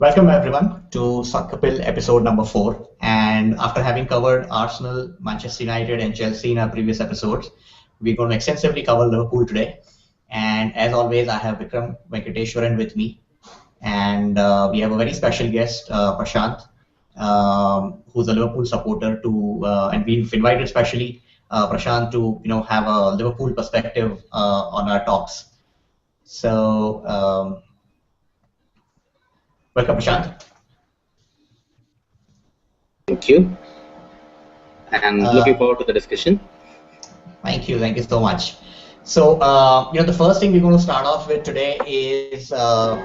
Welcome everyone to Sakkapil episode number 4. And after having covered Arsenal, Manchester United, and Chelsea in our previous episodes, we're going to extensively cover Liverpool today. And as always, I have Vikram Venkateshwaran with me, and we have a very special guest, Prashant, who's a Liverpool supporter. And we've invited specially Prashant to have a Liverpool perspective on our talks. So. Welcome, Prashant. Thank you, and looking forward to the discussion. Thank you so much. So, the first thing we're going to start off with today is, Liverpool,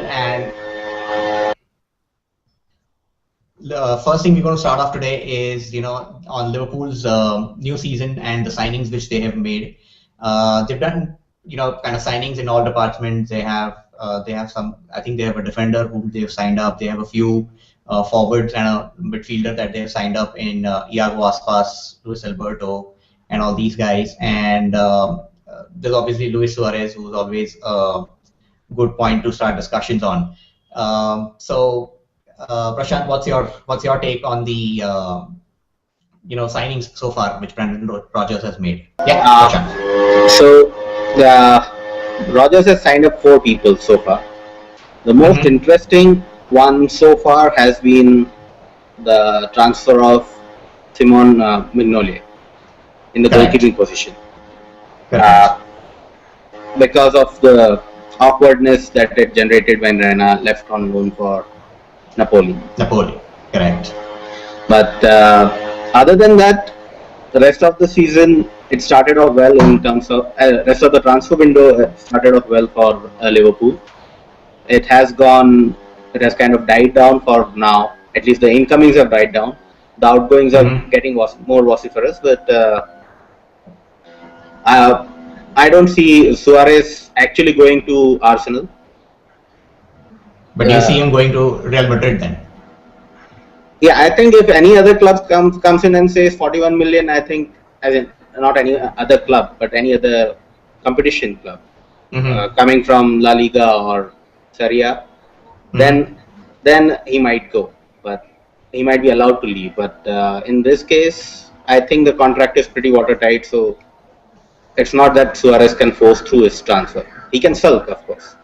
and the first thing we're going to start off today is, on Liverpool's new season and the signings which they have made. They've done kind of signings in all departments. They have some. I think they have a defender whom they've signed up. They have a few forwards and a midfielder that they've signed up in Iago Aspas, Luis Alberto, and all these guys. And there's obviously Luis Suarez, who's always a good point to start discussions on. Prashant, what's your take on the signings so far which Brendan Rodgers has made? Yeah, Prashant. So. Rodgers has signed up 4 people so far. The most interesting one so far has been the transfer of Simon Mignolet in the goalkeeping position. Because of the awkwardness that it generated when Reina left on loan for Napoli. Correct. But other than that, the rest of the season, it started off well in terms of rest of the transfer window started off well for Liverpool. It has kind of died down for now. At least the incomings have died down. The outgoings are getting more vociferous, but I don't see Suarez actually going to Arsenal. But you see him going to Real Madrid then? Yeah, I think if any other club comes in and says 41 million, I think, as in not any other club, but any other competition club coming from La Liga or Serie A, then he might go, but he might be allowed to leave. But in this case, I think the contract is pretty watertight, so it's not that Suarez can force through his transfer. He can sulk, of course.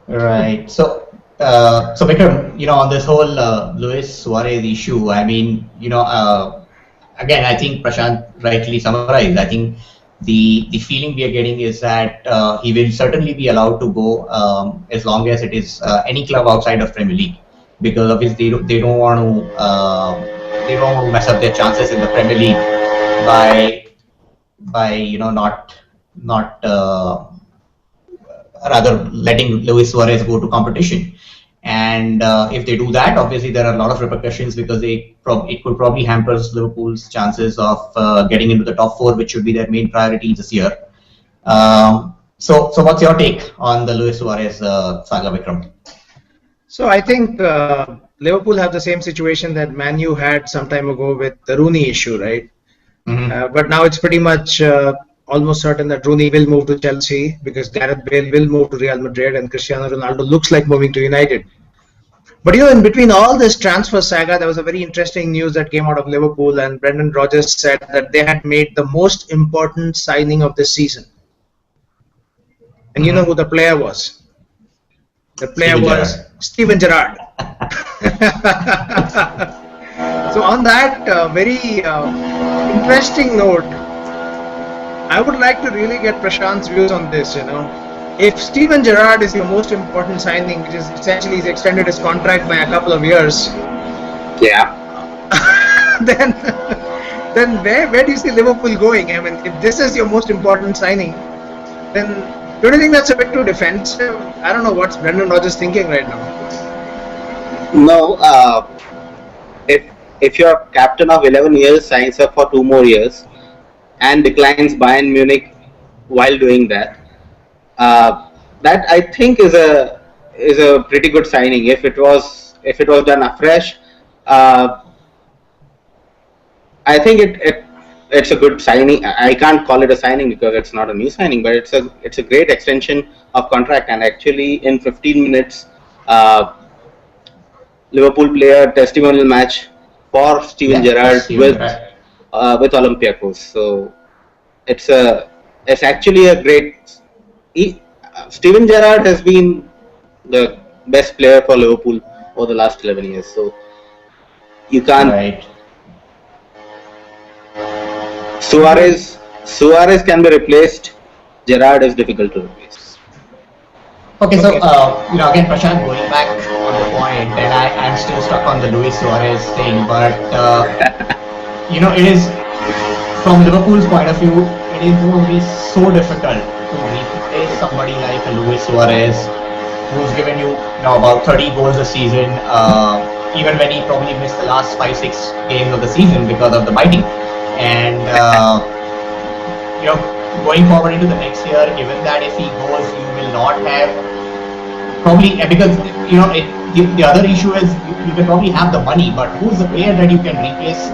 Right. So Vikram, on this whole Luis Suarez issue, I mean, again, I think Prashant rightly summarized. I think the feeling we are getting is that he will certainly be allowed to go as long as it is any club outside of Premier League, because obviously they don't want to mess up their chances in the Premier League by rather letting Luis Suarez go to competition. And if they do that, obviously there are a lot of repercussions, because it could probably hamper Liverpool's chances of getting into the top 4, which should be their main priority this year. So what's your take on the Luis Suarez saga, Vikram? So I think Liverpool have the same situation that Man U had some time ago with the Rooney issue, right? But now it's pretty much almost certain that Rooney will move to Chelsea, because Gareth Bale will move to Real Madrid, and Cristiano Ronaldo looks like moving to United. But in between all this transfer saga, there was a very interesting news that came out of Liverpool, and Brendan Rodgers said that they had made the most important signing of the season. And you know who the player was? The player was Steven Gerrard. So on that very interesting note, I would like to really get Prashant's views on this. If Steven Gerrard is your most important signing, which is essentially he's extended his contract by a couple of years, then where do you see Liverpool going? I mean, if this is your most important signing, then don't you think that's a bit too defensive? I don't know what's Brendan Rodgers thinking right now. No, if your captain of 11 years signs up for 2 more years and declines Bayern Munich while doing that, that I think is a pretty good signing. If it was done afresh, I think it's a good signing. I can't call it a signing because it's not a new signing, but it's a great extension of contract. And actually, in 15 minutes, Liverpool play a testimonial match for Steven Gerrard with Olympiacos. So it's actually a great. Steven Gerrard has been the best player for Liverpool over the last 11 years. So you can't. Right. Suarez can be replaced. Gerrard is difficult to replace. Okay, so again, Prashant, going back on the point, and I'm still stuck on the Luis Suarez thing, but it is, from Liverpool's point of view, it is going to be so difficult to replace somebody like a Luis Suarez, who's given you about 30 goals a season, even when he probably missed the last 5-6 games of the season because of the biting. And going forward into the next year, given that if he goes, you will not have probably, because the other issue is you can probably have the money, but who's the player that you can replace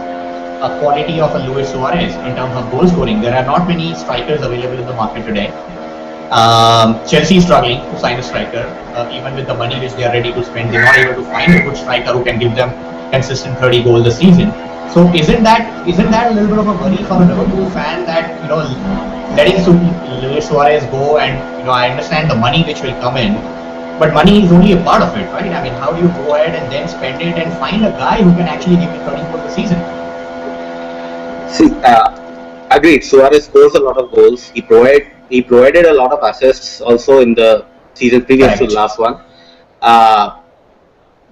a quality of a Luis Suarez in terms of goal scoring? There are not many strikers available in the market today. Chelsea is struggling to sign a striker, even with the money which they are ready to spend. They're not able to find a good striker who can give them consistent 30 goals a season. So isn't that a little bit of a worry for a Liverpool fan that letting Luis Suarez go, and I understand the money which will come in, but money is only a part of it, right? I mean, how do you go ahead and then spend it and find a guy who can actually give you 30 goals a season? See, agreed. Suarez scores a lot of goals. He provided a lot of assists also in the season previous to the last one.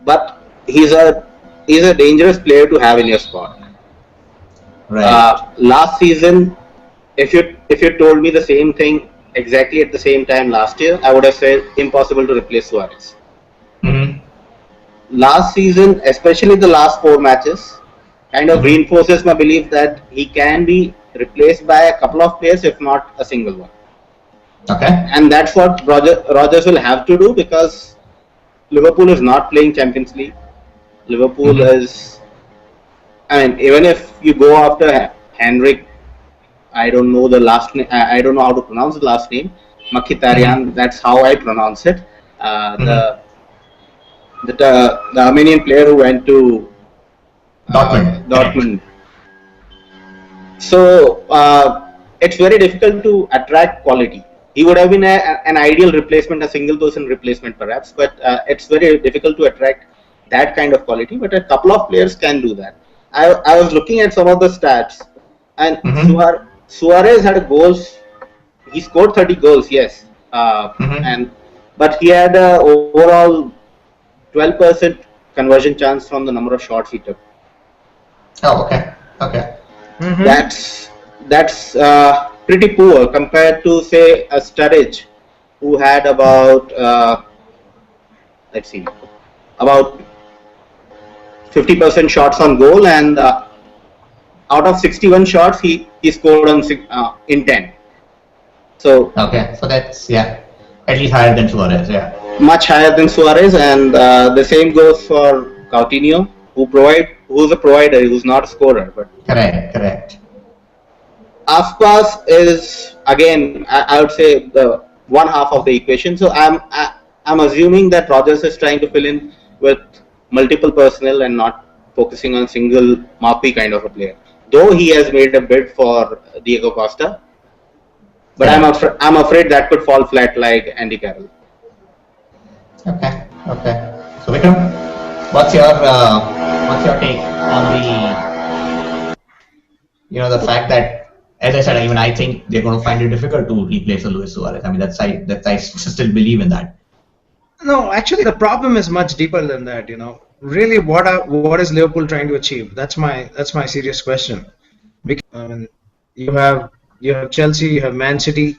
But he's a dangerous player to have in your squad. Right. Last season, if you told me the same thing exactly at the same time last year, I would have said impossible to replace Suarez. Mm-hmm. Last season, especially the last 4 matches, kind of reinforces my belief that he can be replaced by a couple of players, if not a single one. Okay. And that's what Rodgers will have to do, because Liverpool is not playing Champions League. Liverpool is, even if you go after Henrik, I don't know the last name. I don't know how to pronounce the last name. Mkhitaryan. That's how I pronounce it. The Armenian player who went to Dortmund. So it's very difficult to attract quality. He would have been an ideal replacement, a single person replacement perhaps, but it's very difficult to attract that kind of quality. But a couple of players can do that. I was looking at some of the stats, and Suarez had goals. He scored 30 goals, yes, but he had a overall 12% conversion chance from the number of shots he took. Oh, okay. That's pretty poor compared to, say, a Sturridge, who had about about 50% shots on goal, and out of 61 shots, he scored in 10. So so that's at least higher than Suarez, much higher than Suarez, and the same goes for Coutinho, who's a provider, who's not a scorer. But correct. Aspas is, again, I would say the one half of the equation. So I'm assuming that Rodgers is trying to fill in with multiple personnel and not focusing on single marquee kind of a player. Though he has made a bid for Diego Costa, but I'm afraid that could fall flat like Andy Carroll. Okay. So Vikram, what's your take on the fact that, as I said, even I think they're going to find it difficult to replace a Luis Suarez. I mean, I still believe in that. No, actually, the problem is much deeper than that. Really, what is Liverpool trying to achieve? That's my serious question. Because you have Chelsea, you have Man City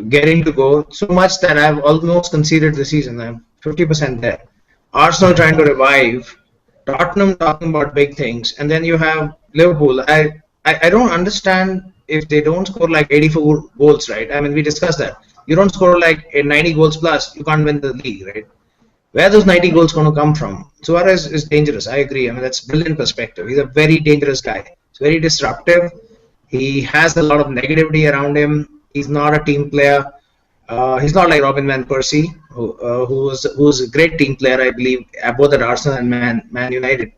getting to go so much that I've almost conceded the season. I'm 50% there. Arsenal trying to revive, Tottenham talking about big things, and then you have Liverpool. I don't understand if they don't score like 84 goals, right? I mean, we discussed that. You don't score like 90 goals plus, you can't win the league, right? Where are those 90 goals going to come from? Suarez is dangerous. I agree. I mean, that's brilliant perspective. He's a very dangerous guy. He's very disruptive. He has a lot of negativity around him. He's not a team player. He's not like Robin van Persie, who's a great team player, I believe, both at Arsenal and Man United.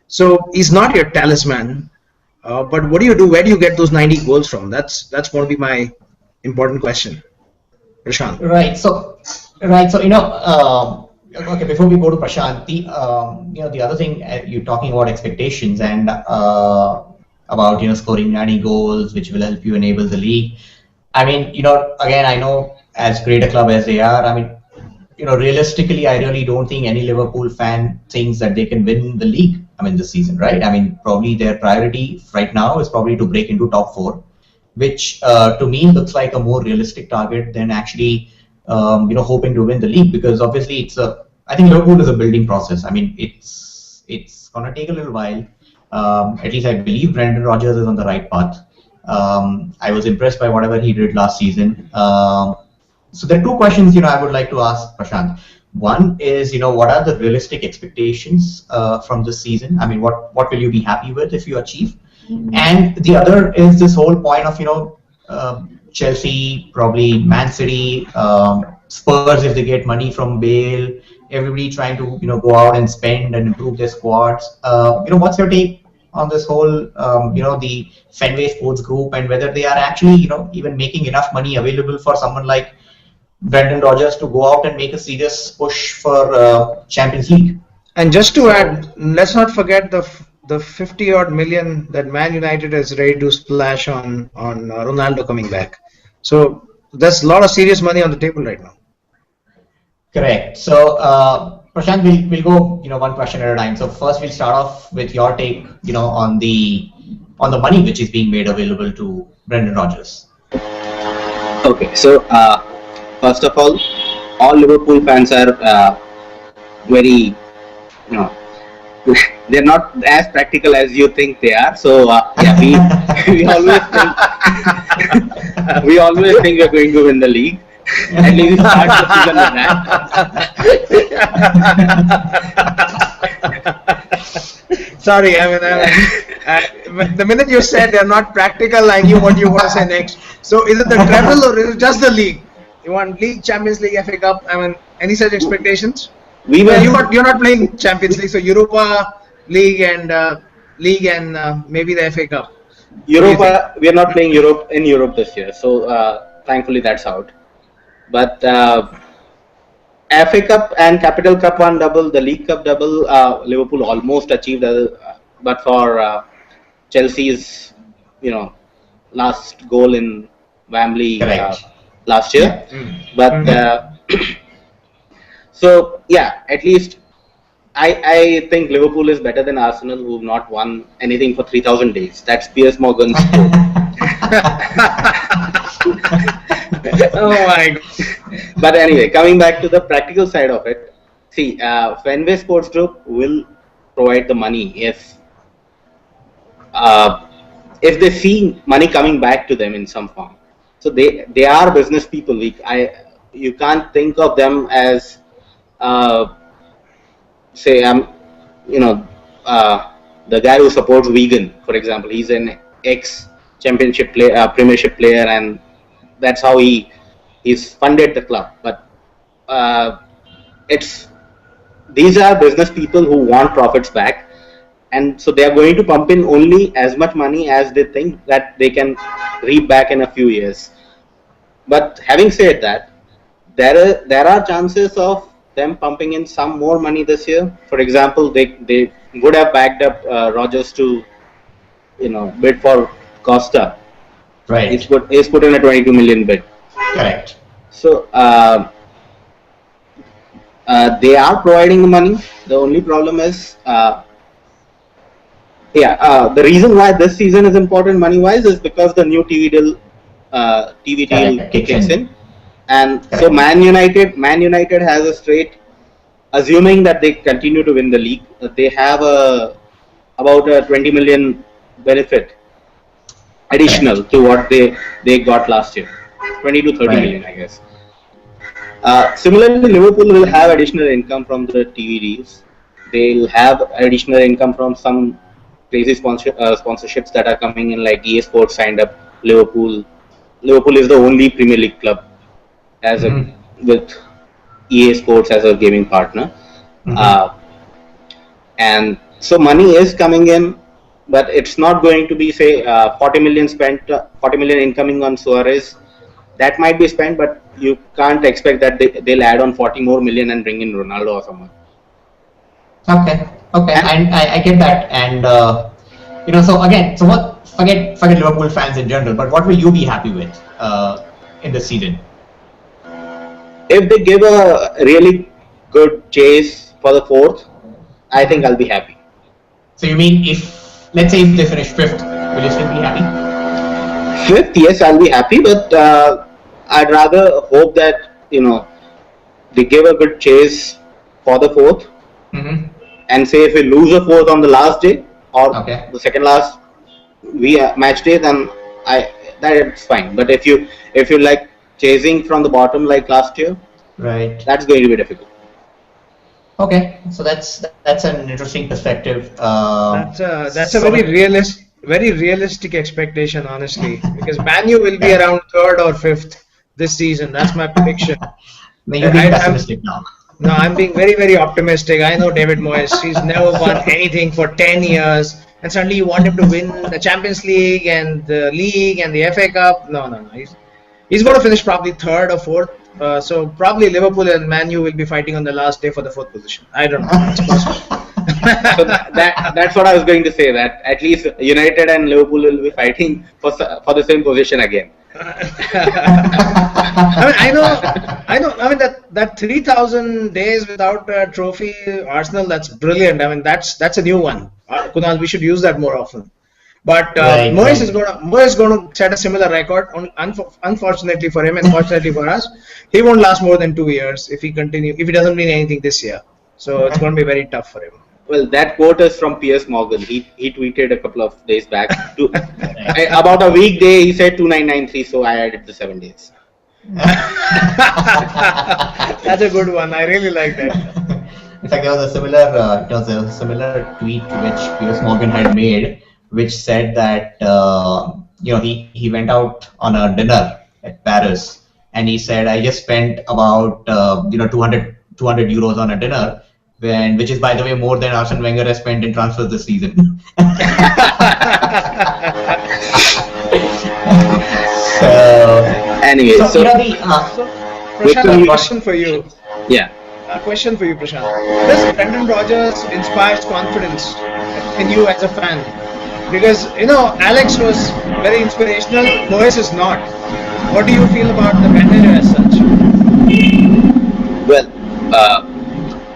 So he's not your talisman. But what do you do? Where do you get those 90 goals from? That's going to be my important question, Prashant. Right. So okay. Before we go to Prashant, the other thing you're talking about expectations and about scoring 90 goals, which will help you enable the league. I mean, again, I know as great a club as they are, I mean, realistically, I really don't think any Liverpool fan thinks that they can win the league. I mean, this season, right? I mean, probably their priority right now is probably to break into top 4, which to me looks like a more realistic target than actually, hoping to win the league, because obviously I think Liverpool is a building process. I mean, it's gonna take a little while. At least I believe Brendan Rodgers is on the right path. I was impressed by whatever he did last season. So there are 2 questions, I would like to ask Prashant. One is, what are the realistic expectations from this season? I mean, what will you be happy with if you achieve? And the other is this whole point of, Chelsea, probably Man City, Spurs if they get money from Bale, everybody trying to, go out and spend and improve their squads. What's your take on this whole, the Fenway Sports Group, and whether they are actually, even making enough money available for someone like Brendan Rodgers to go out and make a serious push for Champions League? And just to add, let's not forget the 50-odd million that Man United is ready to splash on Ronaldo coming back. So there's a lot of serious money on the table right now. Correct. So Prashant, we'll go one question at a time. So first we'll start off with your take on the money which is being made available to Brendan Rodgers. Okay, so first of all Liverpool fans are very they're not as practical as you think they are. So we always think we're going to win the league. At least start the season with that. Sorry, I mean, the minute you said they're not practical, I knew what you want to say next. So is it the treble or is it just the league? You want league, Champions League, FA Cup? I mean, any such expectations? You're not playing Champions League, so Europa League and maybe the FA Cup. Europa, we are not playing in Europe this year, so thankfully that's out. But FA Cup and Capital Cup won double, the League Cup double, Liverpool almost achieved, but for Chelsea's, last goal in Wembley last year. But so yeah, at least I think Liverpool is better than Arsenal, who've not won anything for 3,000 days. That's Piers Morgan's quote. Oh my God. But anyway, coming back to the practical side of it, see, Fenway Sports Group will provide the money if they see money coming back to them in some form. So they are business people. You can't think of them as say the guy who supports Wigan, for example. He's an ex-championship player, Premiership player, and that's how he's funded the club. But these are business people who want profits back, and so they are going to pump in only as much money as they think that they can reap back in a few years. But having said that, there are chances of them pumping in some more money this year. For example, they would have backed up Rodgers to bid for Costa. Right. He's put in a 22 million bid. Correct. So they are providing the money. The only problem is the reason why this season is important money wise is because the new TV deal kicks in. And so Man United has a straight, assuming that they continue to win the league, they have about a 20 million benefit additional to what they got last year, 20 to 30 million, I guess. Similarly, Liverpool will have additional income from the TV deals. They'll have additional income from some crazy sponsorships that are coming in, like EA Sports signed up Liverpool. Liverpool is the only Premier League club as with EA Sports as a gaming partner. And so money is coming in, but it's not going to be, say, 40 million spent, 40 million incoming on Suarez. That might be spent, but you can't expect that they'll add on 40 more million and bring in Ronaldo or someone. Okay, and I get that, and so again, so what? Forget Liverpool fans in general, but what will you be happy with in this season? If they give a really good chase for the fourth, I think I'll be happy. So you mean let's say if they finish fifth, will you still be happy? Fifth, yes, I'll be happy, but I'd rather hope that they give a good chase for the fourth, and say if we lose the fourth on the last day or the second last match day, then that's fine. But if you like chasing from the bottom like last year, right, that's going to be difficult. Okay, so that's an interesting perspective. That's a very realistic expectation, honestly, because Man U will be around third or fifth this season. That's my prediction. You're being pessimistic now. No, I'm being very, very optimistic. I know David Moyes. He's never won anything for 10 years, and suddenly you want him to win the Champions League and the League and the FA Cup. No. He's going to finish probably third or fourth. So probably Liverpool and Man U will be fighting on the last day for the fourth position. I don't know. It's possible. So that's what I was going to say. That at least United and Liverpool will be fighting for the same position again. I know. I mean that 3,000 days without a trophy, Arsenal. That's brilliant. I mean that's a new one. Kunal, we should use that more often. But Moyes is going to set a similar record. Unfortunately for him, and fortunately for us, he won't last more than 2 years if he doesn't win anything this year. So it's going to be very tough for him. Well, that quote is from Piers Morgan. He tweeted a couple of days back. About a weekday, he said 2993, so I added the 7 days. That's a good one. I really like that. In fact, there was a similar tweet which Piers Morgan had made, which said that he went out on a dinner at Paris, and he said, I just spent about 200 euros on a dinner, which is, by the way, more than Arsene Wenger has spent in transfers this season. Prashant, a question for you. Yeah. A question for you, Prashant. Does Brendan Rodgers inspires confidence in you as a fan? Because Alex was very inspirational. Moyes is not. What do you feel about the manager as such? Well,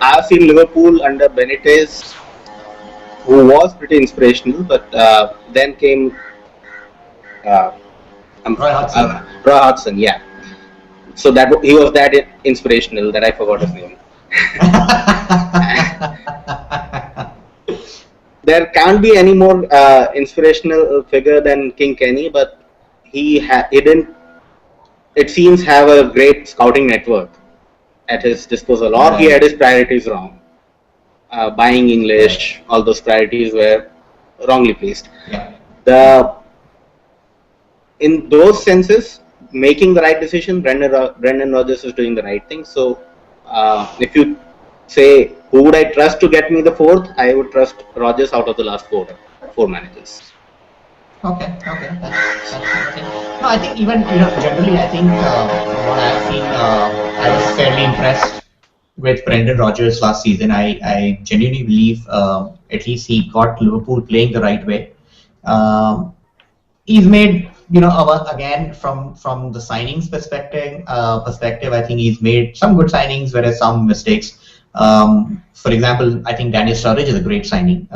I've seen Liverpool under Benitez, who was pretty inspirational, but then came Roy Hodgson, yeah. So he was that inspirational that I forgot his name. There can't be any more inspirational figure than King Kenny, but he didn't, it seems, have a great scouting network at his disposal, or he had his priorities wrong. Buying English, all those priorities were wrongly placed. Yeah. In those senses, making the right decision, Brendan Rodgers is doing the right thing. So, if you say, who would I trust to get me the fourth? I would trust Rodgers out of the last four managers. Okay. That's interesting. No, I think even generally, I think from what I've seen, I was fairly impressed with Brendan Rodgers last season. I genuinely believe at least he got Liverpool playing the right way. He's made again from the signings perspective, I think he's made some good signings, whereas some mistakes. For example, I think Daniel Sturridge is a great signing.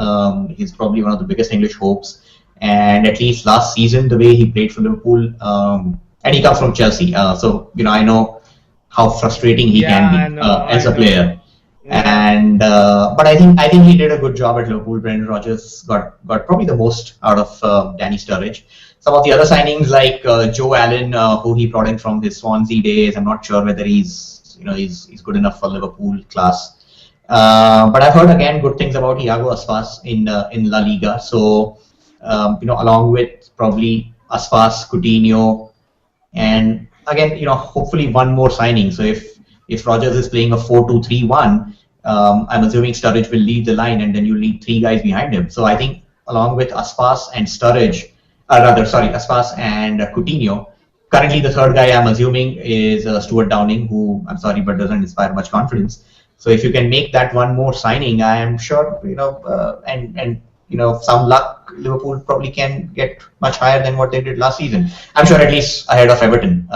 He's probably one of the biggest English hopes. And at least last season, the way he played for Liverpool, and he comes from Chelsea, so I know how frustrating he can be as a player. Yeah. And but I think he did a good job at Liverpool. Brendan Rodgers got probably the most out of Danny Sturridge. Some of the other signings like Joe Allen, who he brought in from his Swansea days, I'm not sure whether he's good enough for Liverpool class. But I've heard again good things about Iago Aspas in La Liga. So along with probably Aspas, Coutinho, and again hopefully one more signing. So if Rodgers is playing a 4-2-3-1, I'm assuming Sturridge will lead the line, and then you lead three guys behind him. So I think along with Aspas and Aspas and Coutinho. Currently, the third guy I'm assuming is Stuart Downing, who I'm sorry but doesn't inspire much confidence. So if you can make that one more signing, I am sure and some luck, Liverpool probably can get much higher than what they did last season. I'm sure at least ahead of Everton,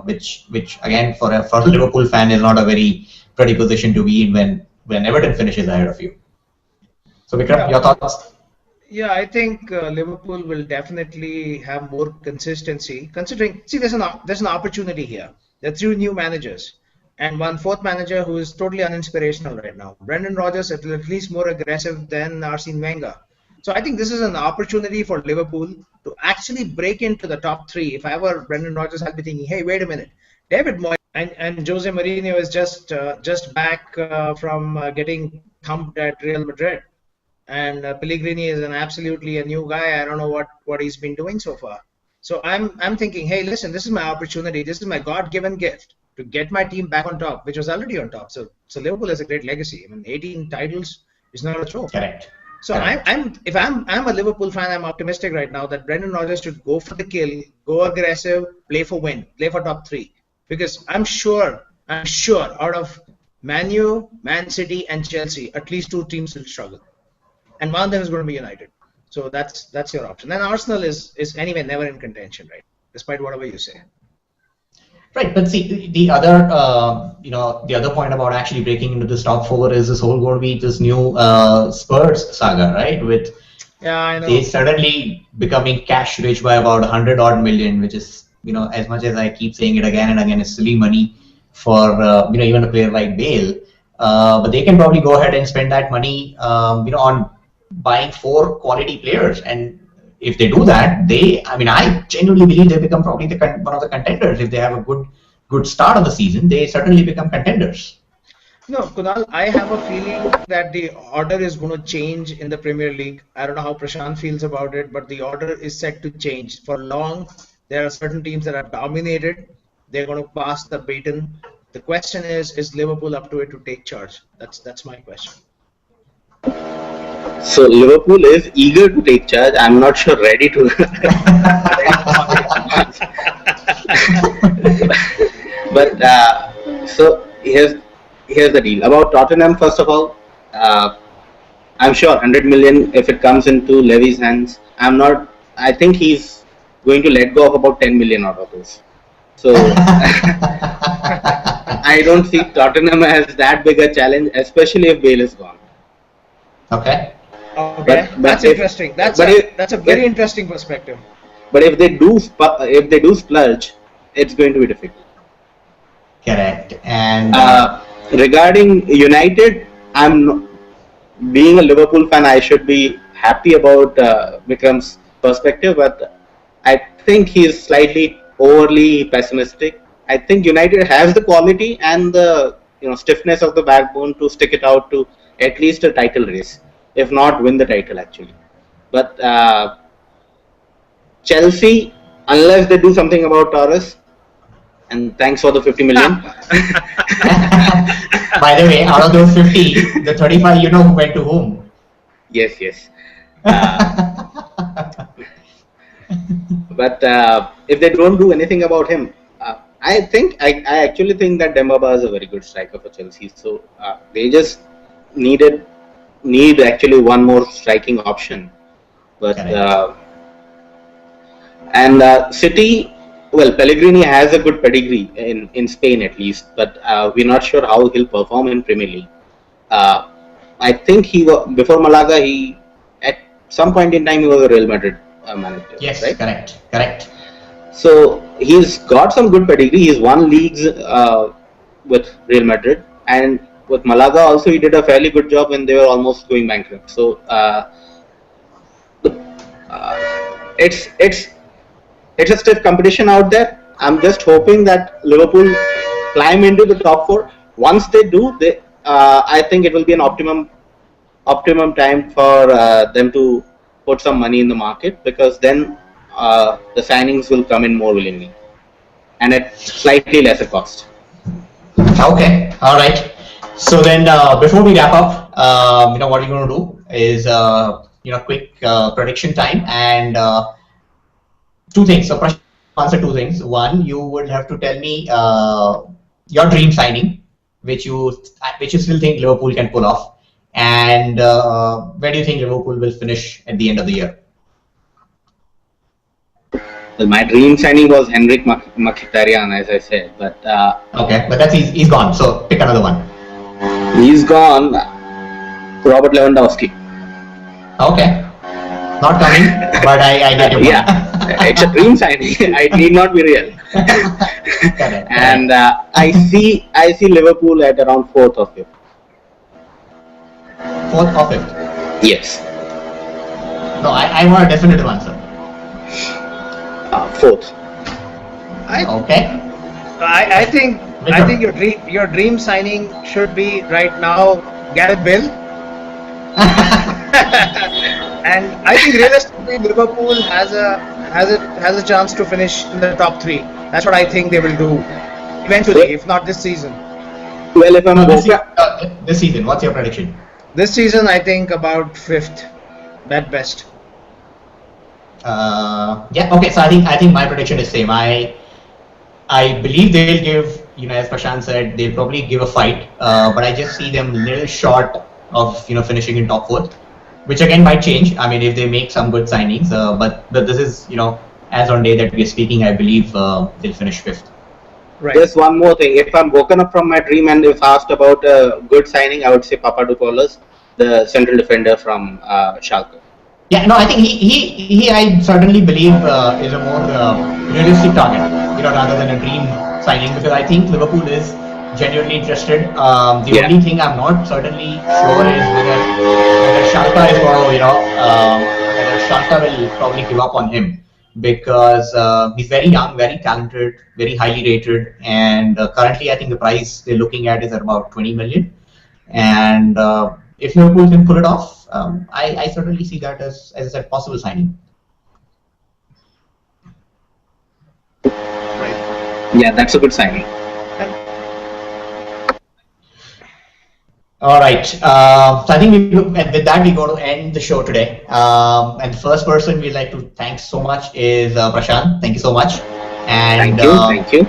which again for a Liverpool fan is not a very pretty position to be in when Everton finishes ahead of you. So Vikram, your thoughts? Yeah, I think Liverpool will definitely have more consistency. Considering, there's an opportunity here. There are three new managers and one fourth manager who is totally uninspirational right now. Brendan Rodgers is at least more aggressive than Arsene Wenger. So I think this is an opportunity for Liverpool to actually break into the top three. If I were Brendan Rodgers, I'd be thinking, hey, wait a minute, David Moyes and Jose Mourinho is just back from getting thumped at Real Madrid. And Pellegrini is absolutely a new guy. I don't know what he's been doing so far. So I'm thinking, hey, listen, this is my opportunity. This is my God-given gift to get my team back on top, which was already on top. So Liverpool has a great legacy. I mean, 18 titles is not a joke. Correct. So if I'm a Liverpool fan, I'm optimistic right now that Brendan Rodgers should go for the kill, go aggressive, play for win, play for top three. Because I'm sure out of Man U, Man City, and Chelsea, at least two teams will struggle. And one of them is going to be United. So that's your option. And Arsenal is anyway never in contention, right? Despite whatever you say. Right, but see the other the other point about actually breaking into this top four is this whole going to be this new Spurs saga, right? With I know. They suddenly becoming cash rich by about 100 odd million, which is as much as I keep saying it again and again, is silly money for even a player like Bale. But they can probably go ahead and spend that money on buying 4 quality players, and if they do that, I genuinely believe they become probably one of the contenders. If they have a good start of the season, they certainly become contenders. No, Kunal, I have a feeling that the order is going to change in the Premier League. I don't know how Prashant feels about it, but the order is set to change. For long, there are certain teams that are dominated. They're going to pass the baton. The question is Liverpool up to it to take charge? That's my question. So Liverpool is eager to take charge. I'm not sure ready to. But so here's the deal about Tottenham. First of all, I'm sure 100 million if it comes into Levy's hands. I think he's going to let go of about 10 million out of this. So I don't see Tottenham as that big a challenge, especially if Bale is gone. Okay. Okay, that's interesting. That's a very interesting perspective. But if they do splurge, it's going to be difficult. Correct. And regarding United, being a Liverpool fan, I should be happy about Vikram's perspective, but I think he's slightly overly pessimistic. I think United has the quality and the stiffness of the backbone to stick it out to at least a title race, if not win the title actually. But Chelsea, unless they do something about Torres, and thanks for the 50 million. By the way, out of those 50, the 35, who went to whom? Yes. But if they don't do anything about him, I actually think that Dembaba is a very good striker for Chelsea. So they just need actually one more striking option. But City, well, Pellegrini has a good pedigree in Spain at least, but we're not sure how he'll perform in Premier League. I think before Malaga, at some point in time he was a Real Madrid manager. Yes, right? Correct. So he's got some good pedigree. He's won leagues with Real Madrid, and with Malaga also he did a fairly good job when they were almost going bankrupt. So it's a stiff competition out there. I'm just hoping that Liverpool climb into the top 4. Once they do, I think it will be an optimum time for them to put some money in the market, because then the signings will come in more willingly and at slightly lesser cost. Okay, all right. So then, before we wrap up, what we're going to do is quick prediction time, and two things. So, Prashant, answer two things. One, you would have to tell me your dream signing, which you still think Liverpool can pull off, and where do you think Liverpool will finish at the end of the year? Well, my dream signing was Henrik Mkhitaryan, as I said, but okay, but he's gone. So pick another one. He's gone. Robert Lewandowski. Okay, not coming, but I get your point. Yeah, it's a dream signing. It need not be real. Correct. And I see Liverpool at around 4th or 5th. 4th or 5th? Yes. No, I want a definitive answer. 4th. Okay. I think your dream signing should be right now Gareth Bale. And I think realistically Liverpool has a chance to finish in the top 3. That's what I think they will do eventually, if not this season. Well, if I'm this season, what's your prediction? This season, I think about 5th at best. Yeah. Okay. So I think my prediction is same. I believe they'll give, as Prashant said, they'll probably give a fight. But I just see them a little short of finishing in top 4th, which again might change. I mean, if they make some good signings. But this is as on day that we're speaking, I believe they'll finish 5th. Right. Just one more thing. If I'm woken up from my dream and if asked about a good signing, I would say Papadopoulos, the central defender from Schalke. Yeah, no, I think he I certainly believe is a more realistic target, rather than a dream signing, because I think Liverpool is genuinely interested. The only thing I'm not certainly sure is whether Schalke is going to, whether Schalke will probably give up on him, because he's very young, very talented, very highly rated, and currently I think the price they're looking at is at about 20 million. And if Liverpool can pull it off, I certainly see that as I said, possible signing. Right. Yeah, that's a good signing. All right. So I think with that we're going to end the show today. And the first person we'd like to thank so much is Prashant. Thank you so much. And thank you.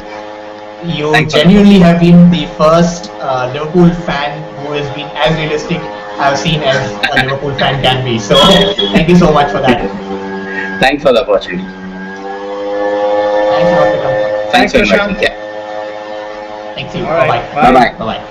You genuinely have been the first Liverpool fan who has been as realistic I've seen as a Liverpool fan can be. So thank you so much for that. Thanks for the opportunity. Thanks a lot for coming. Thanks for inviting me. Prashant. Yeah. Thank you. All right. Bye-bye. Bye-bye. Bye-bye.